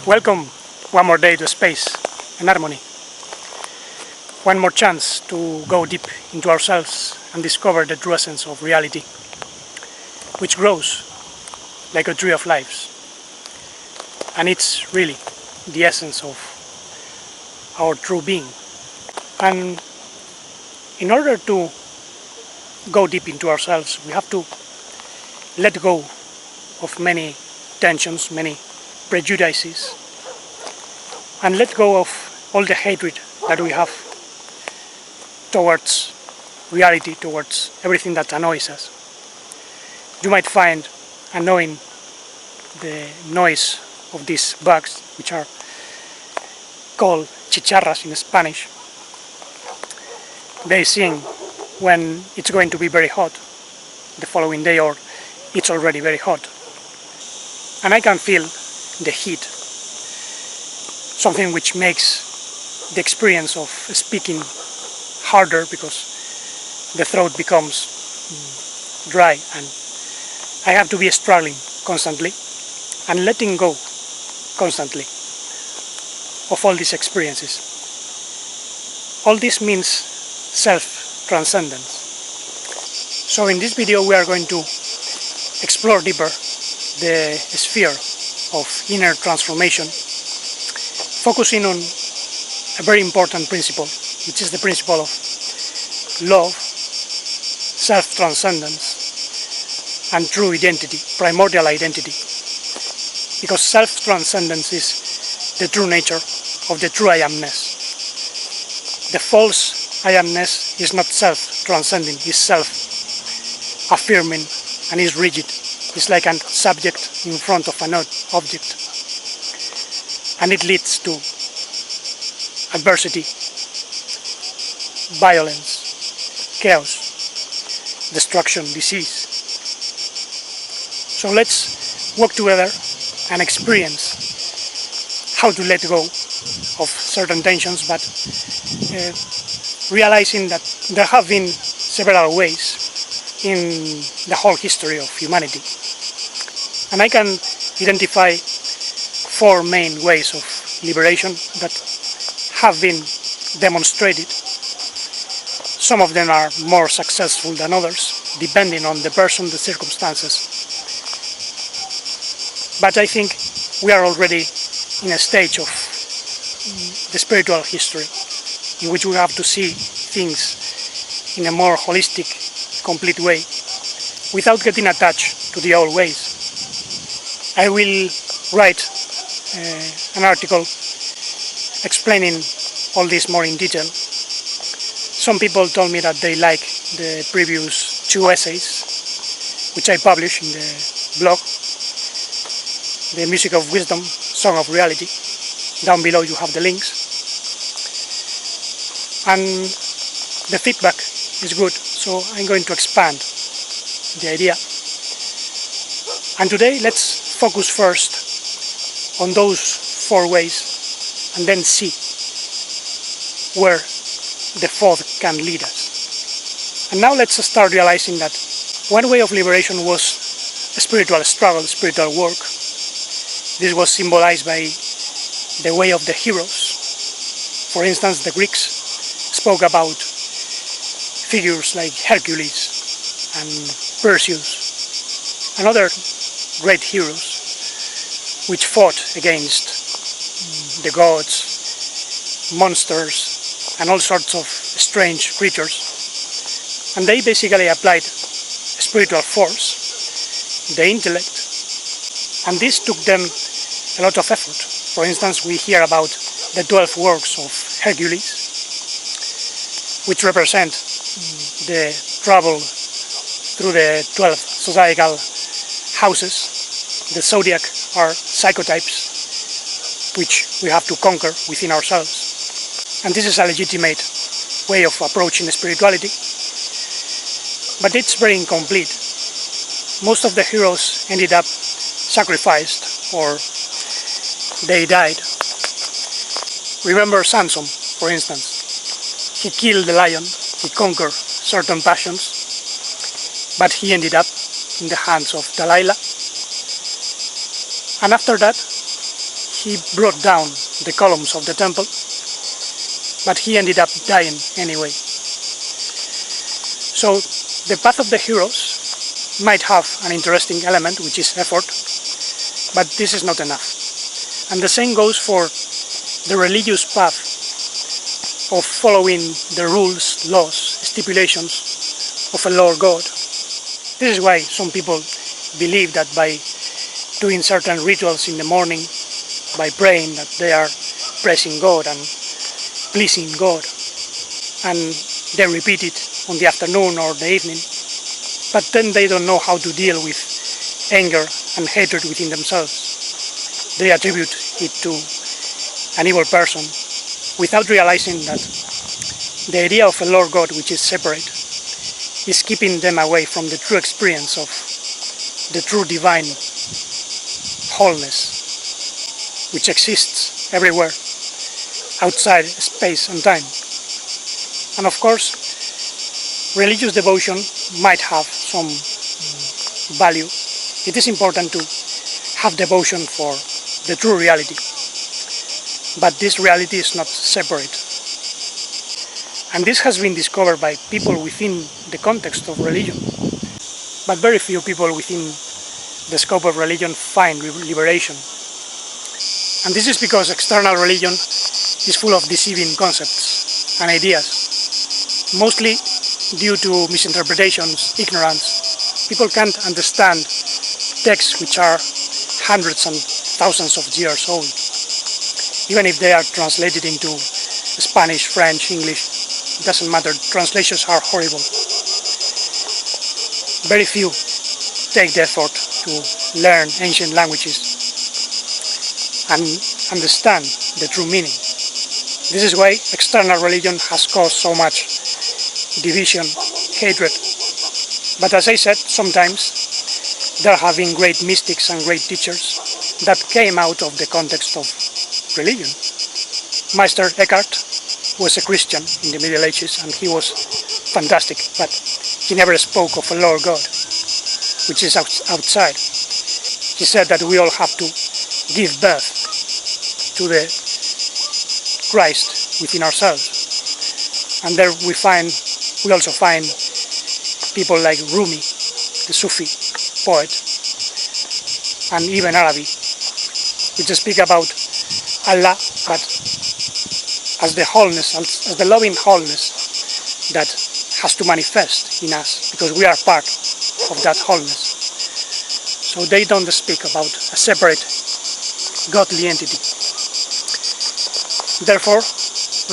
Welcome one more day to space and harmony. One more chance to go deep into ourselves and discover the true essence of reality, which grows like a tree of lives. And it's really the essence of our true being. And in order to go deep into ourselves, we have to let go of many tensions, many prejudices, and let go of all the hatred that we have towards reality, towards everything that annoys us. You might find annoying the noise of these bugs, which are called chicharras in Spanish. They sing when it's going to be very hot the following day, or it's already very hot. And I can feel the heat, something which makes the experience of speaking harder because the throat becomes dry, and I have to be struggling constantly and letting go constantly of all these experiences. All this means self-transcendence. So in this video we are going to explore deeper the sphere of inner transformation, focusing on a very important principle, which is the principle of love, self-transcendence, and true identity, primordial identity. Because self-transcendence is the true nature of the true I amness. The false I amness is not self-transcending, is self-affirming and is rigid. It's like a subject in front of an object. And it leads to adversity, violence, chaos, destruction, disease. So let's work together and experience how to let go of certain tensions, but realizing that there have been several ways in the whole history of humanity. And I can identify 4 main ways of liberation that have been demonstrated. Some of them are more successful than others, depending on the person, the circumstances. But I think we are already in a stage of the spiritual history in which we have to see things in a more holistic, complete way, without getting attached to the old ways. I will write an article explaining all this more in detail. Some people told me that they like the previous 2 essays, which I published in the blog, The Music of Wisdom, Song of Reality. Down below you have the links. And the feedback is good, so I'm going to expand the idea. And today let's focus first on those 4 ways and then see where the 4th can lead us. And now let's start realizing that one way of liberation was a spiritual struggle, spiritual work. This was symbolized by the way of the heroes. For instance, the Greeks spoke about figures like Hercules and Perseus and other great heroes which fought against the gods, monsters, and all sorts of strange creatures. And they basically applied spiritual force, the intellect, and this took them a lot of effort. For instance, we hear about the 12 works of Hercules, which represent the travel through the 12 zodiacal houses. The zodiac are psychotypes which we have to conquer within ourselves. And this is a legitimate way of approaching spirituality, but it's very incomplete. Most of the heroes ended up sacrificed or they died. Remember Samson, for instance. He killed the lion, he conquered certain passions, but he ended up in the hands of Delilah. And after that, he brought down the columns of the temple, but he ended up dying anyway. So the path of the heroes might have an interesting element, which is effort, but this is not enough. And the same goes for the religious path of following the rules, laws, stipulations of a Lord God. This is why some people believe that by doing certain rituals in the morning, by praying, that they are praising God and pleasing God, and they repeat it on the afternoon or the evening, but then they don't know how to deal with anger and hatred within themselves. They attribute it to an evil person without realizing that the idea of a Lord God which is separate is keeping them away from the true experience of the true divine wholeness which exists everywhere outside space and time. And of course, religious devotion might have some value. It is important to have devotion for the true reality, but this reality is not separate. And this has been discovered by people within the context of religion, but very few people within the scope of religion find liberation. And this is because external religion is full of deceiving concepts and ideas, mostly due to misinterpretations, ignorance. People can't understand texts which are hundreds and thousands of years old, even if they are translated into Spanish, French, English. It doesn't matter, translations are horrible. Very few take the effort to learn ancient languages and understand the true meaning. This is why external religion has caused so much division, hatred. But as I said, sometimes there have been great mystics and great teachers that came out of the context of religion. Meister Eckhart was a Christian in the Middle Ages and he was fantastic, but he never spoke of a Lord God, which is outside. He said that we all have to give birth to the Christ within ourselves. And there we also find people like Rumi, the Sufi poet, and even Arabi, which speak about Allah, but as the wholeness, as the loving wholeness that has to manifest in us, because we are part of that wholeness. So they don't speak about a separate godly entity. Therefore,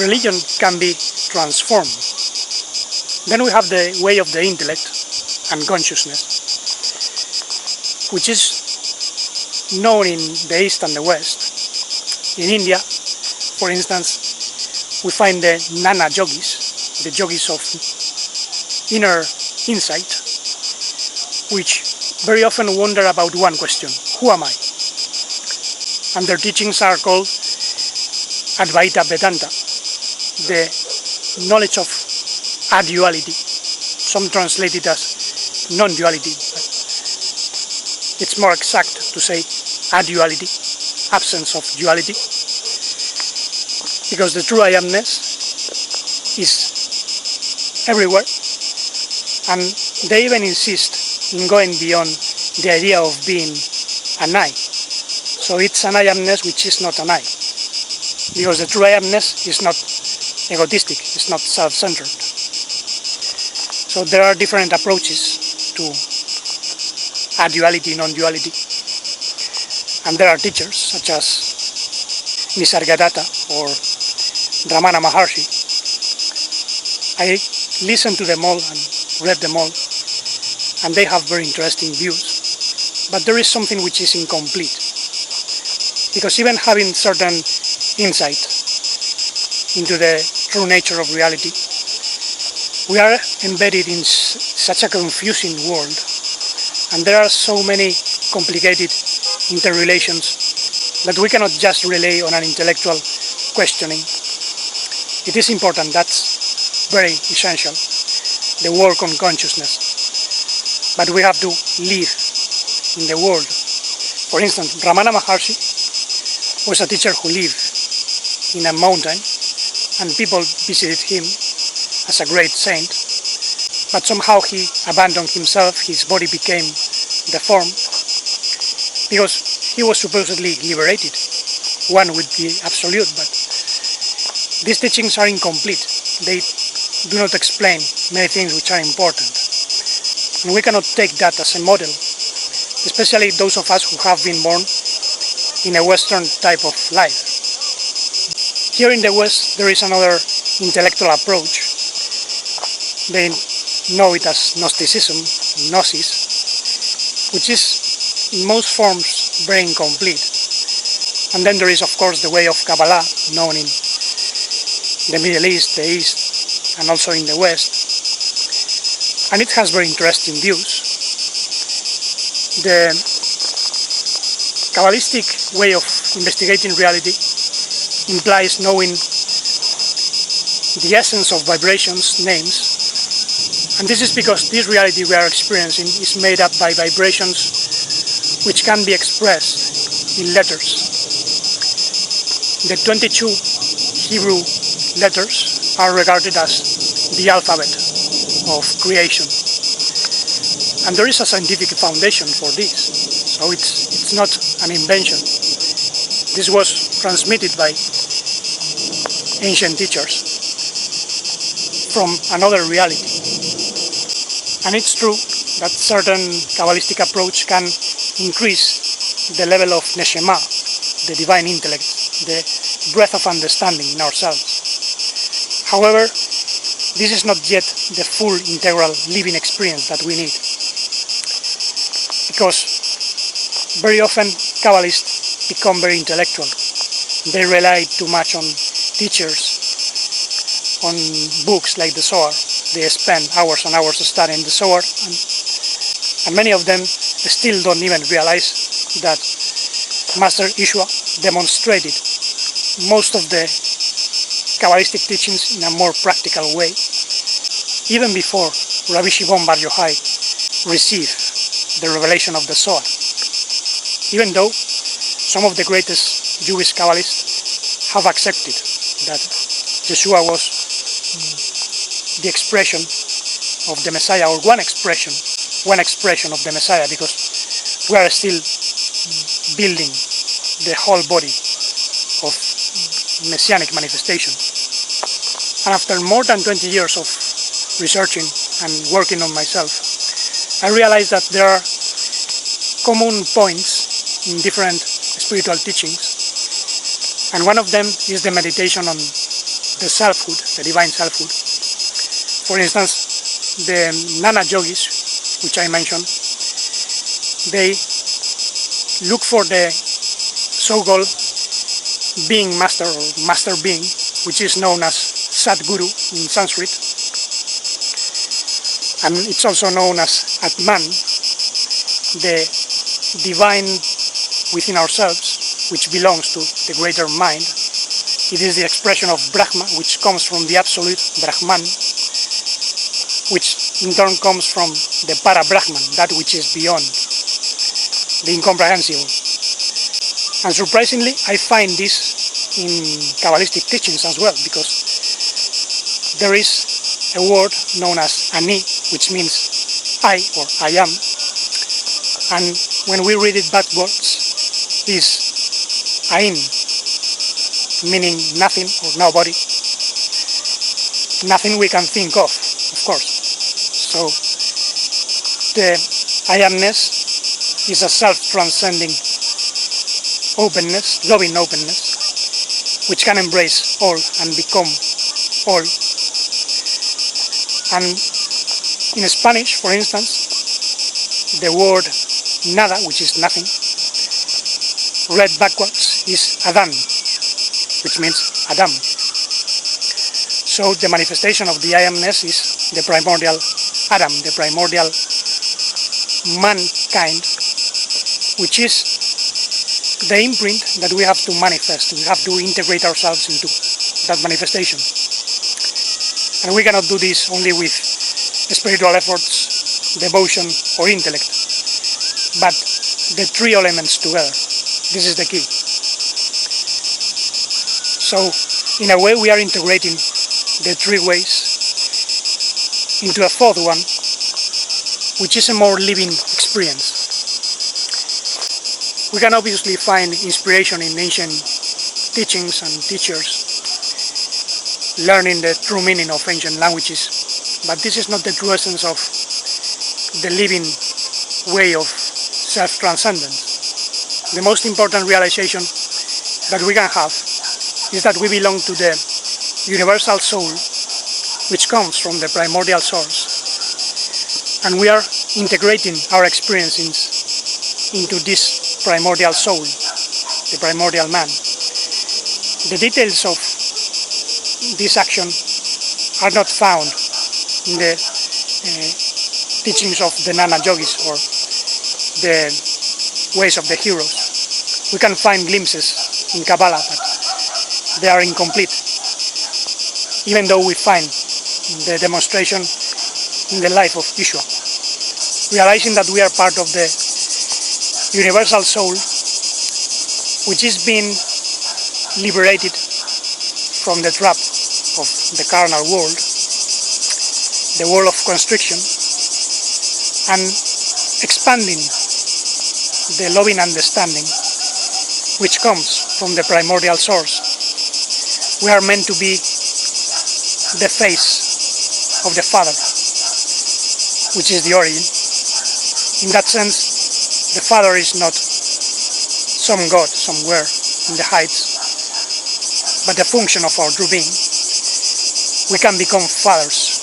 religion can be transformed. Then we have the way of the intellect and consciousness, which is known in the East and the West. In India, for instance, we find the Gnana Yogis, the Yogis of inner insight, which very often wonder about one question: who am I? And their teachings are called Advaita Vedanta, the knowledge of aduality. Some translate it as non-duality, but it's more exact to say aduality, absence of duality, because the true I amness is everywhere, and they even insist in going beyond the idea of being an I. So it's an I amness which is not an I, because the true I amness is not egotistic, it's not self-centered. So there are different approaches to aduality, non-duality, and there are teachers such as Nisargadatta or Ramana Maharshi. I listened to them all and read them all, and they have very interesting views, but there is something which is incomplete, because even having certain insight into the true nature of reality, we are embedded in such a confusing world, and there are so many complicated interrelations that we cannot just rely on an intellectual questioning. It is important, that's very essential, the work on consciousness, but we have to live in the world. For instance, Ramana Maharshi was a teacher who lived in a mountain, and people visited him as a great saint, but somehow he abandoned himself, his body became deformed, because he was supposedly liberated, one with the Absolute, but these teachings are incomplete. They do not explain many things which are important, and we cannot take that as a model, especially those of us who have been born in a Western type of life. Here in the West there is another intellectual approach. They know it as Gnosticism, Gnosis, which is in most forms very incomplete. And then there is of course the way of Kabbalah, known in the Middle East, the East, and also in the West. And it has very interesting views. The Kabbalistic way of investigating reality implies knowing the essence of vibrations, names, and this is because this reality we are experiencing is made up by vibrations which can be expressed in letters. The 22 Hebrew letters are regarded as the alphabet of creation, and there is a scientific foundation for this, so it's not an invention. This was transmitted by ancient teachers from another reality, and it's true that certain Kabbalistic approach can increase the level of neshama, the divine intellect, the breadth of understanding in ourselves. However, this is not yet the full integral living experience that we need, because very often Kabbalists become very intellectual. They rely too much on teachers, on books like the Zohar. They spend hours and hours studying the Zohar, and many of them still don't even realize that Master Yeshua demonstrated most of the Kabbalistic teachings in a more practical way, even before Rabbi Shimon Bar Yochai received the revelation of the Zohar. Even though some of the greatest Jewish Kabbalists have accepted that Yeshua was the expression of the Messiah, or one expression of the Messiah, because we are still building the whole body of messianic manifestation. And after more than 20 years of researching and working on myself, I realized that there are common points in different spiritual teachings, and one of them is the meditation on the selfhood, the divine selfhood. For instance, the Gnana Yogis, which I mentioned, they look for the so-called being master, or master being, which is known as Sadguru in Sanskrit, and it's also known as ATMAN, the divine within ourselves, which belongs to the greater mind. It is the expression of Brahma, which comes from the absolute Brahman, which in turn comes from the Para-Brahman, that which is beyond, the incomprehensible. And surprisingly, I find this in Kabbalistic teachings as well, because there is a word known as Ani, which means I, or I am, and when we read it backwards, is Ain, meaning nothing or nobody, nothing we can think of course. So the I amness is a self-transcending openness, loving openness, which can embrace all and become all. And in Spanish, for instance, the word nada, which is nothing, read backwards is Adán, which means Adam. So the manifestation of the I amness is the primordial Adam, the primordial mankind, which is the imprint that we have to manifest. We have to integrate ourselves into that manifestation. And we cannot do this only with spiritual efforts, devotion, or intellect, but the three elements together. This is the key. So in a way we are integrating the three ways into a fourth one, which is a more living experience. We can obviously find inspiration in ancient teachings and teachers, learning the true meaning of ancient languages, but this is not the true essence of the living way of self-transcendence. The most important realization that we can have is that we belong to the universal soul, which comes from the primordial source, and we are integrating our experiences into this primordial soul, the primordial man. The details of this action are not found in the teachings of the Gnana Yogis or the ways of the heroes. We can find glimpses in Kabbalah, but they are incomplete, even though we find the demonstration in the life of Yeshua. Realizing that we are part of the universal soul, which is being liberated from the trap of the carnal world, the world of constriction, and expanding the loving understanding which comes from the primordial source. We are meant to be the face of the Father, which is the origin. In that sense, the Father is not some God somewhere in the heights, but the function of our true being. We can become fathers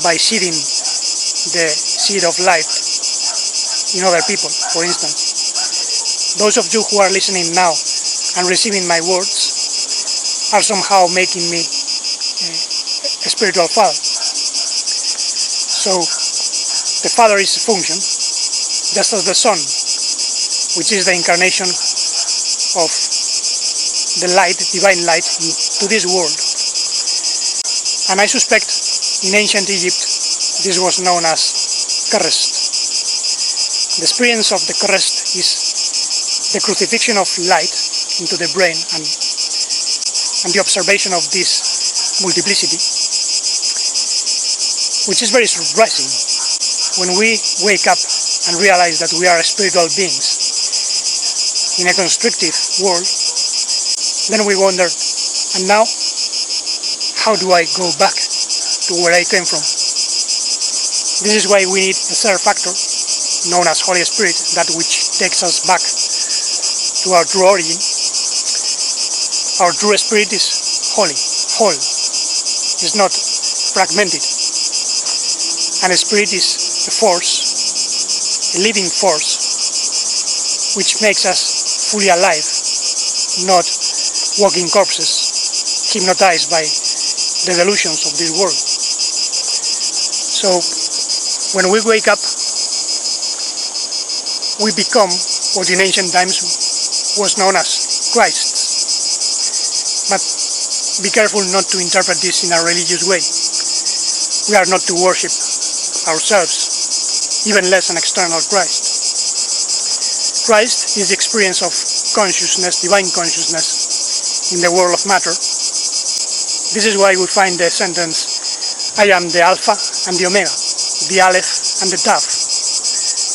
by seeding the seed of light in other people, for instance. Those of you who are listening now and receiving my words are somehow making me a spiritual father. So the Father is a function, just as the Son, which is the incarnation of the light, divine light, into this world. And I suspect in ancient Egypt this was known as Christ. The experience of the Christ is the crucifixion of light into the brain and the observation of this multiplicity, which is very surprising when we wake up and realize that we are spiritual beings in a constrictive world. Then we wonder, and now, how do I go back to where I came from? This is why we need a third factor, known as Holy Spirit, that which takes us back to our true origin. Our true spirit is holy, whole, is not fragmented. And a spirit is a force, a living force, which makes us fully alive, not walking corpses, hypnotized by the delusions of this world. So, when we wake up, we become what in ancient times was known as Christ. But be careful not to interpret this in a religious way. We are not to worship ourselves, even less an external Christ. Christ is the experience of consciousness, divine consciousness, in the world of matter. This is why we find the sentence, I am the Alpha and the Omega, the Aleph and the Tav.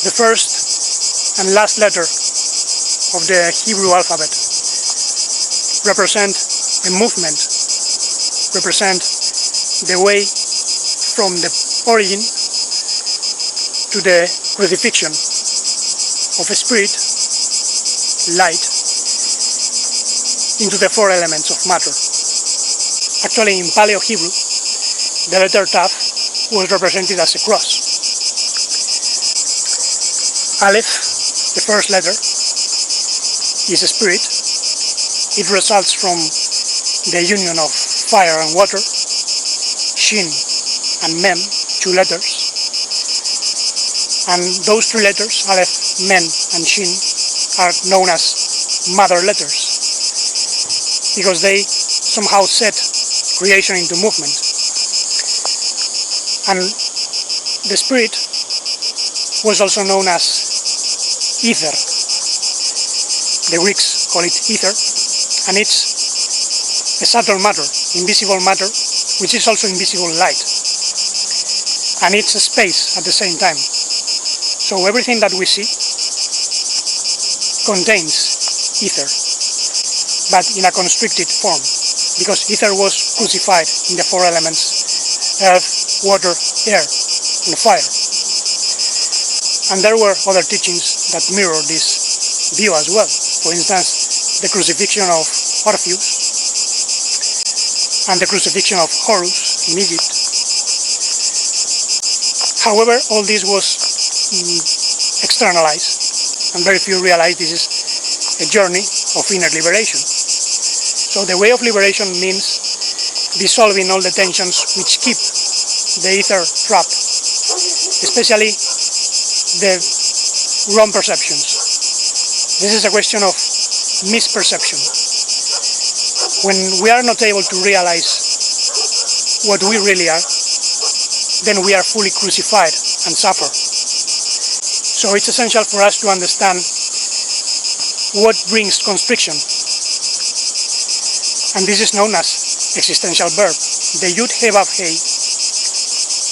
The first and last letter of the Hebrew alphabet represent a movement, represent the way from the origin to the crucifixion of a spirit, light, into the four elements of matter. Actually, in Paleo-Hebrew, the letter Tav was represented as a cross. Aleph, the first letter, is a spirit. It results from the union of fire and water. Shin and Mem, two letters. And those three letters, Aleph, Mem, and Shin, are known as mother letters, because they somehow set creation into movement. And the spirit was also known as Aither. The Greeks call it Aither, and it's a subtle matter, invisible matter, which is also invisible light. And it's a space at the same time. So everything that we see contains ether, but in a constricted form, because ether was crucified in the four elements: earth, water, air, and fire. And there were other teachings that mirror this view as well. For instance, the crucifixion of Orpheus and the crucifixion of Horus in Egypt. However, all this was externalized, and very few realize this is a journey of inner liberation. So the way of liberation means dissolving all the tensions which keep the ether trapped, especially the wrong perceptions. This is a question of misperception. When we are not able to realize what we really are, then we are fully crucified and suffer. So it's essential for us to understand what brings constriction. And this is known as existential birth. The Yud He Vav He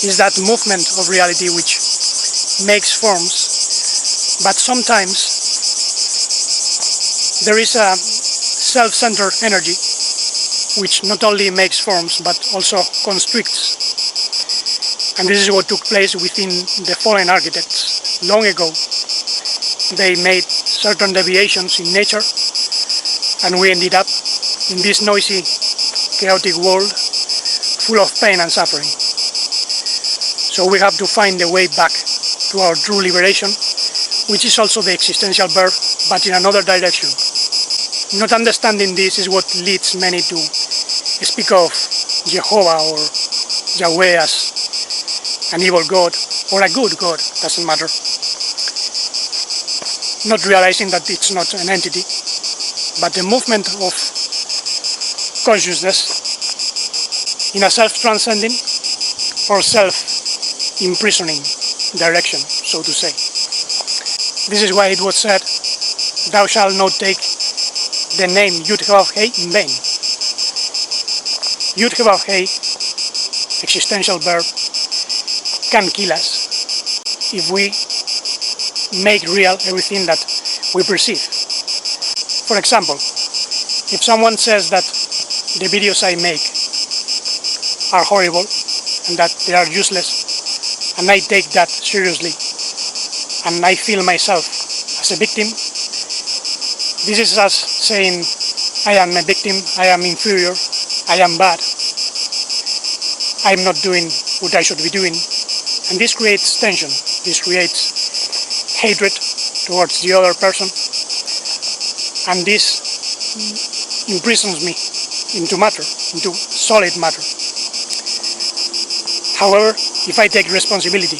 is that movement of reality which makes forms, but sometimes there is a self-centered energy which not only makes forms but also constricts. And this is what took place within the fallen architects. Long ago, they made certain deviations in nature, and we ended up in this noisy, chaotic world full of pain and suffering. So we have to find the way back to our true liberation, which is also the existential birth, but in another direction. Not understanding this is what leads many to speak of Jehovah or Yahweh as an evil god or a good god, doesn't matter. Not realizing that it's not an entity, but the movement of consciousness in a self-transcending or self-imprisoning direction, so to say. This is why it was said, "Thou shalt not take the name Yud He Vav He in vain." Yud He Vav He, existential birth, can kill us if we make real everything that we perceive. For example, if someone says that the videos I make are horrible and that they are useless, and I take that seriously, and I feel myself as a victim, this is us saying, I am a victim, I am inferior, I am bad, I am not doing what I should be doing. And this creates tension, this creates hatred towards the other person, and this imprisons me into matter, into solid matter. However, if I take responsibility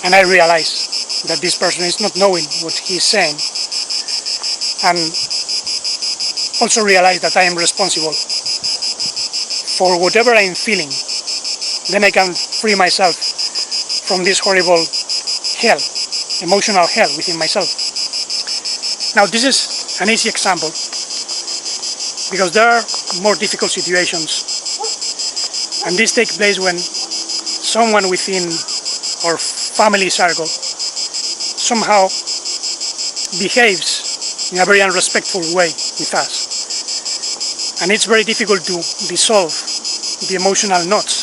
and I realize that this person is not knowing what he is saying, and also realize that I am responsible for whatever I am feeling, then I can free myself from this horrible hell, emotional hell within myself. Now this is an easy example, because there are more difficult situations, and this takes place when someone within our family circle somehow behaves in a very unrespectful way with us. And it's very difficult to dissolve the emotional knots,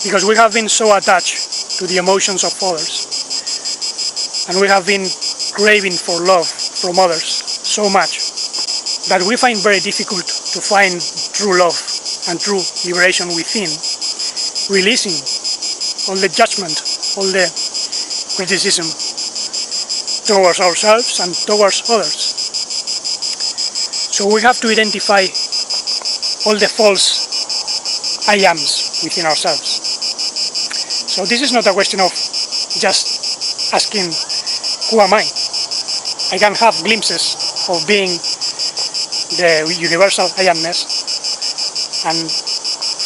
because we have been so attached to the emotions of others, and we have been craving for love from others so much that we find very difficult to find true love and true liberation within, releasing all the judgment, all the criticism towards ourselves and towards others. So we have to identify all the false I ams within ourselves. So this is not a question of just asking, who am I? I can have glimpses of being the universal I amness and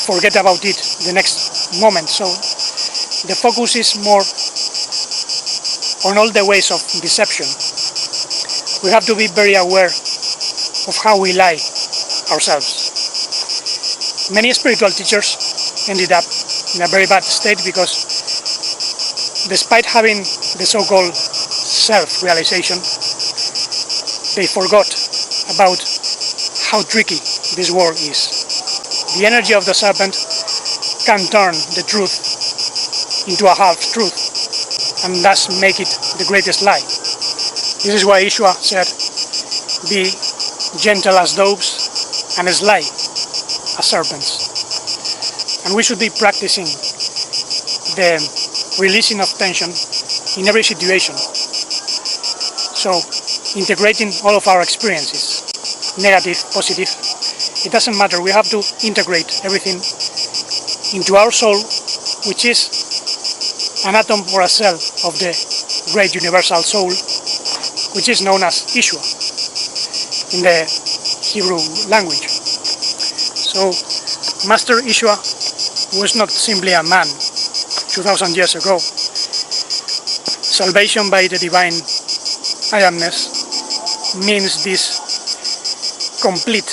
forget about it the next moment. So the focus is more on all the ways of deception. We have to be very aware of how we lie ourselves. Many spiritual teachers ended up in a very bad state because despite having the so-called self-realization, they forgot about how tricky this world is. The energy of the serpent can turn the truth into a half-truth and thus make it the greatest lie. This is why Yeshua said, "Be gentle as doves and sly as serpents." And we should be practicing the releasing of tension in every situation. So, integrating all of our experiences, negative, positive, it doesn't matter. We have to integrate everything into our soul, which is an atom or a cell of the great universal soul, which is known as Yeshua in the Hebrew language. So, Master Yeshua was not simply a man 2000 years ago. Salvation by the divine I amness means this complete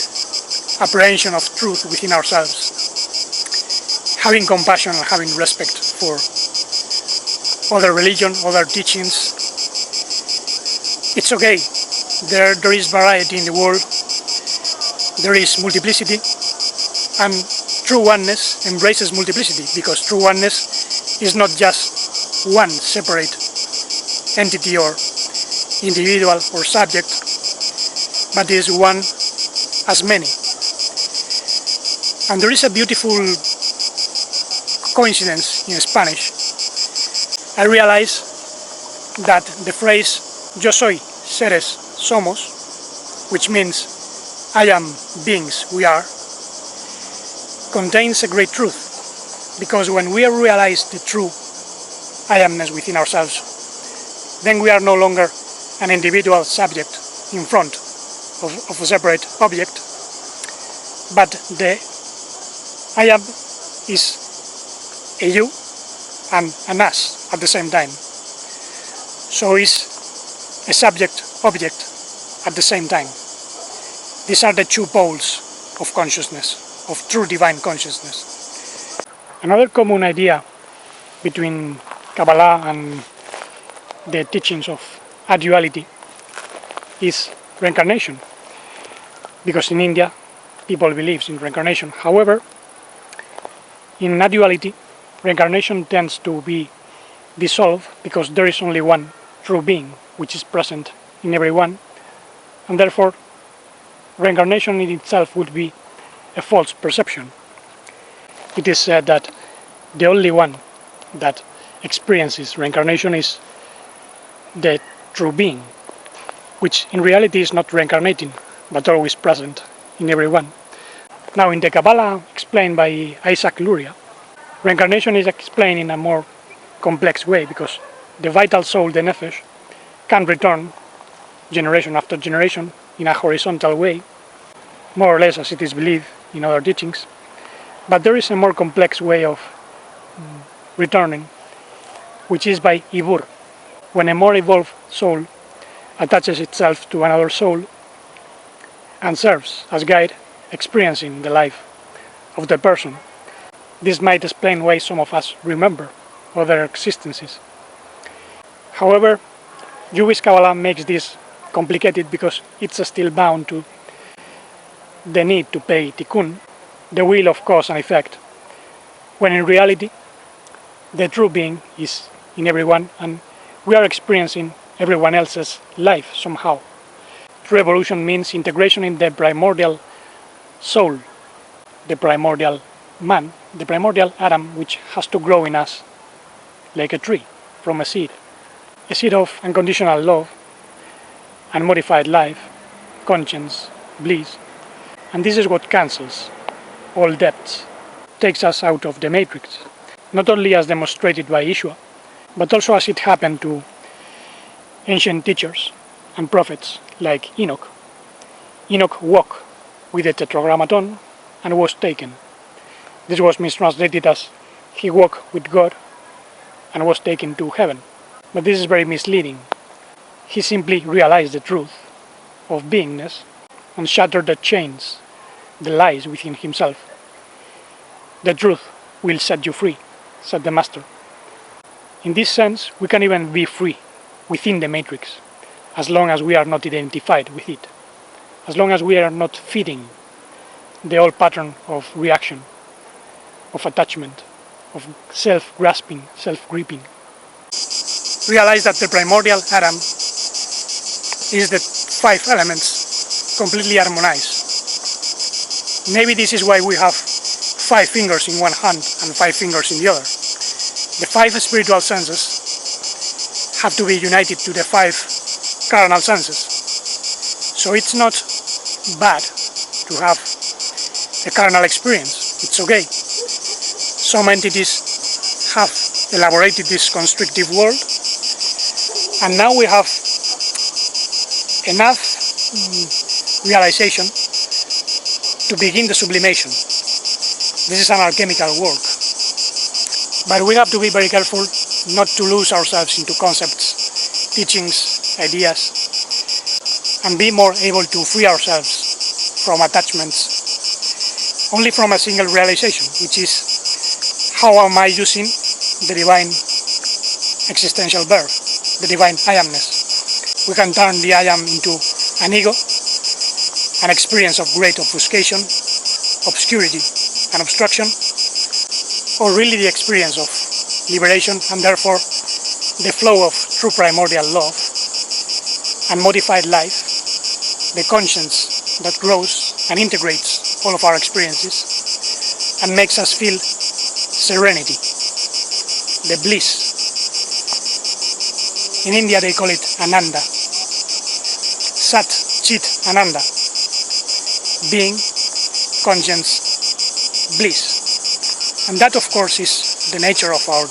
apprehension of truth within ourselves, having compassion and having respect for other religion, other teachings. It's okay, there is variety in the world, there is multiplicity, and true oneness embraces multiplicity, because true oneness is not just one separate entity or individual or subject, but is one as many. And there is a beautiful coincidence in Spanish. I realize that the phrase "Yo soy, seres, somos," which means I am, beings, we are, contains a great truth, because when we realize the true I amness within ourselves, then we are no longer an individual subject in front of a separate object, but the I am is a you and an us at the same time. So is a subject-object at the same time. These are the two poles of consciousness, of true divine consciousness. Another common idea between Kabbalah and the teachings of a-duality is reincarnation, because in India people believe in reincarnation. However, in a-duality, reincarnation tends to be dissolved because there is only one true being which is present in everyone, and therefore reincarnation in itself would be a false perception. It is said that the only one that experiences reincarnation is the true being, which in reality is not reincarnating, but always present in everyone. Now, in the Kabbalah explained by Isaac Luria, reincarnation is explained in a more complex way, because the vital soul, the nefesh, can return generation after generation in a horizontal way, more or less as it is believed in other teachings. But there is a more complex way of returning, which is by ibur, when a more evolved soul attaches itself to another soul and serves as guide, experiencing the life of the person. This might explain why some of us remember other existences. However, Jewish Kabbalah makes this complicated because it's still bound to the need to pay tikkun, the wheel of cause and effect, when in reality the true being is in everyone and we are experiencing everyone else's life somehow. True evolution means integration in the primordial soul, the primordial man, the primordial Adam, which has to grow in us like a tree from a seed of unconditional love, unmodified life, conscience, bliss. And this is what cancels all depths, takes us out of the matrix, not only as demonstrated by Yeshua, but also as it happened to ancient teachers and prophets like Enoch. Enoch walked with the Tetragrammaton and was taken. This was mistranslated as he walked with God and was taken to heaven. But this is very misleading. He simply realized the truth of beingness and shattered the chains, the lies within himself. The truth will set you free, said the Master. In this sense, we can even be free within the matrix, as long as we are not identified with it, as long as we are not feeding the old pattern of reaction, of attachment, of self-grasping, self-gripping. Realize that the primordial atom is the 5 elements completely harmonized. Maybe this is why we have 5 fingers in one hand and 5 fingers in the other. The 5 spiritual senses have to be united to the 5 carnal senses. So it's not bad to have a carnal experience. It's okay. Some entities have elaborated this constrictive world, and now we have enough realization to begin the sublimation. This is an alchemical work. But we have to be very careful not to lose ourselves into concepts, teachings, ideas, and be more able to free ourselves from attachments only from a single realization, which is how am I using the divine existential verb, the divine I amness. We can turn the I am into an ego, an experience of great obfuscation, obscurity and obstruction, or really the experience of liberation and therefore the flow of true primordial love and modified life, the conscience that grows and integrates all of our experiences and makes us feel serenity, the bliss. In India they call it ANANDA, Sat, Chit, Ananda, being, conscience, bliss. And that of course is the nature of our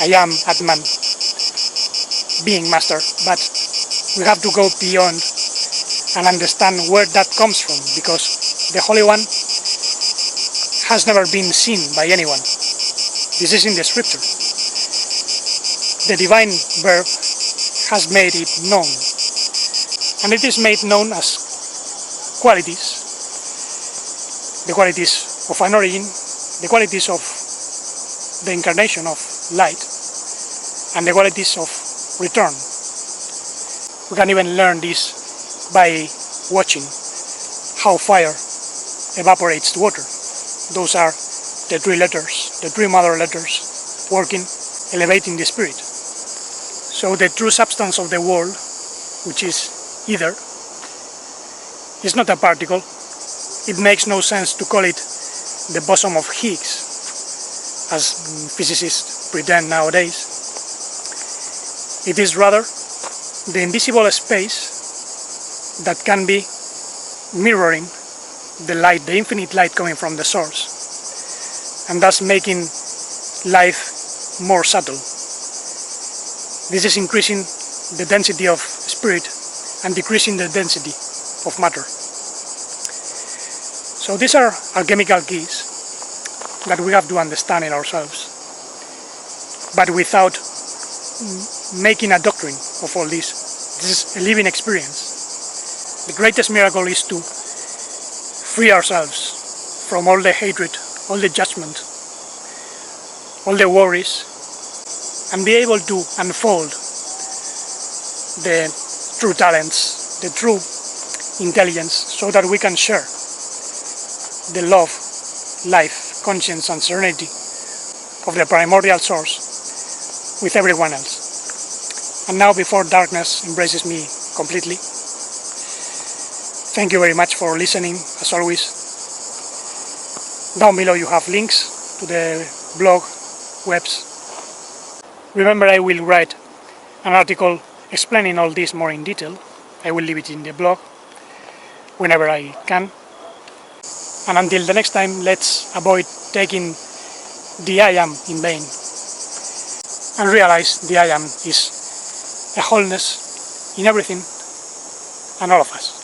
I am ATMAN, being master, but we have to go beyond and understand where that comes from, because the Holy One has never been seen by anyone. This is in the scripture. The divine verb has made it known, and it is made known as qualities, the qualities of an origin, the qualities of the incarnation of light, and the qualities of return. We can even learn this by watching how fire evaporates the water. Those are the 3 letters, the 3 mother letters, working, elevating the spirit. So the true substance of the world, which is Aither, is not a particle. It makes no sense to call it the boson of Higgs, as physicists pretend nowadays. It is rather the invisible space that can be mirroring the light, the infinite light coming from the source, and thus making life more subtle. This is increasing the density of spirit and decreasing the density of matter. So these are alchemical keys that we have to understand in ourselves, but without making a doctrine of all this. This is a living experience. The greatest miracle is to free ourselves from all the hatred, all the judgment, all the worries, and be able to unfold the true talents, the true intelligence, so that we can share the love, life, conscience and serenity of the primordial source with everyone else. And now, before darkness embraces me completely, thank you very much for listening, as always. Down below you have links to the blog, webs. Remember, I will write an article explaining all this more in detail. I will leave it in the blog whenever I can. And until the next time, let's avoid taking the I am in vain and realize the I am is a wholeness in everything and all of us.